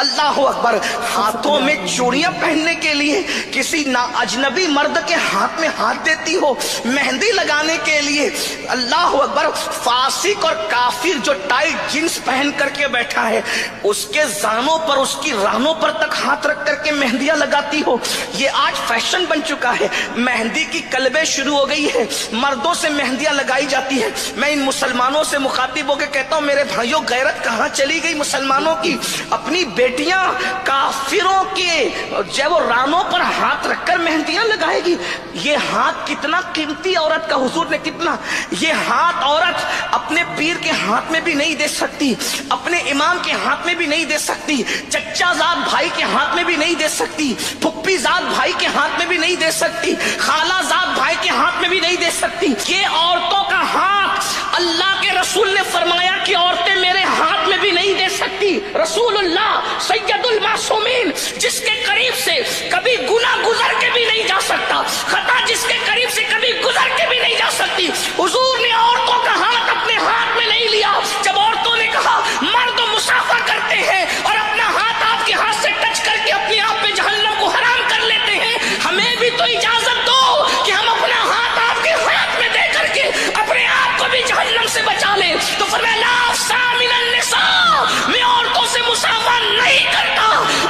اللہ اکبر، ہاتھوں میں چوڑیاں پہننے کے لیے کسی نا اجنبی مرد کے ہاتھ میں ہاتھ دیتی ہو، مہندی لگانے کے لیے، اللہ اکبر، فاسق اور کافر جو ٹائٹ جینس پہن کر کے بیٹھا ہے اس کے زانوں پر، اس کی رانوں پر تک ہاتھ رکھ کر کے مہندیاں لگاتی ہو۔ یہ آج فیشن بن چکا ہے، مہندی کی کلبیں شروع ہو گئی ہے، مردوں سے مہندیاں لگائی جاتی ہے۔ میں ان مسلمانوں سے مخاطب ہو کے کہتا ہوں میرے بھائیوں، غیرت کہاں چلی گئی مسلمانوں کی؟ اپنی بیٹیاں کافروں کے جب وہ رانوں پر ہاتھ رکھ کر مہندیاں لگائے گی، یہ ہاتھ کتنا قیمتی عورت کا، حضور نے کتنا، یہ ہاتھ عورت اپنے پیر کے ہاتھ میں بھی نہیں دے سکتی، اپنے امام کے ہاتھ میں بھی نہیں دے سکتی، چچا زاد بھائی کے ہاتھ میں بھی نہیں دے سکتی، پھپھی زاد بھائی کے ہاتھ میں بھی نہیں دے سکتی، خالہ زاد بھائی کے ہاتھ میں بھی نہیں دے سکتی۔ یہ عورتوں کا ہاتھ اللہ کے رسول نے فرمایا کہ عورتیں میرے ہاتھ میں بھی نہیں دے سکتی۔ رسول اللہ سید المعصومین جس کے قریب سے کبھی گناہ گزر کے بھی نہیں جا سکتا، خطا جس کے قریب سے کبھی گزر کے بھی نہیں جا سکتی، حضور نے عورتوں کا ہاتھ اپنے ہاتھ میں نہیں لیا۔ جب عورتوں نے کہا مرد مسافہ کرتے ہیں اور اپنا ہاتھ آپ کے ہاتھ سے ٹچ کر کے اپنے آپ پہ جہنم کو حرام کر لیتے ہیں، ہمیں بھی تو اجازت دو کہ ہم اپنا ہاتھ آپ کے ہاتھ میں دے کر کے اپنے آپ کو بھی جہنم سے بچا لیں۔ تو فرمایا لا افصح من النساء، میں عورتوں سے مسافہ نہیں کرتا۔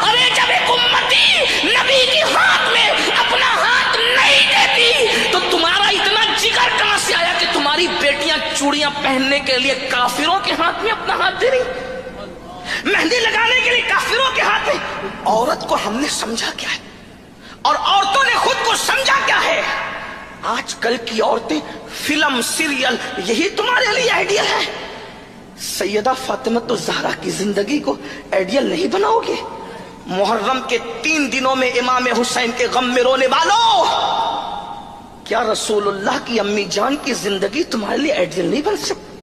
ارے جب ایک امتی نبی کے ہاتھ میں اپنا ہاتھ نہیں دیتی تو تمہارا اتنا جگر کہاں سے آیا کہ تمہاری بیٹیاں چوڑیاں پہننے کے لیے کافروں کے ہاتھ میں اپنا ہاتھ دے رہی، مہندی لگانے کے لیے کافروں کے ہاتھ میں؟ عورت کو ہم نے سمجھا کیا ہے اور عورتوں نے خود کو سمجھا کیا ہے؟ آج کل کی عورتیں فلم، سیریل، یہی تمہارے لیے آئیڈیل ہے؟ سیدہ فاطمہ الزہرا کی زندگی کو آئیڈیل نہیں بناؤ گے؟ محرم کے 3 دنوں میں امام حسین کے غم میں رونے والوں، کیا رسول اللہ کی امی جان کی زندگی تمہارے لیے آئیڈیل نہیں بن سکتی؟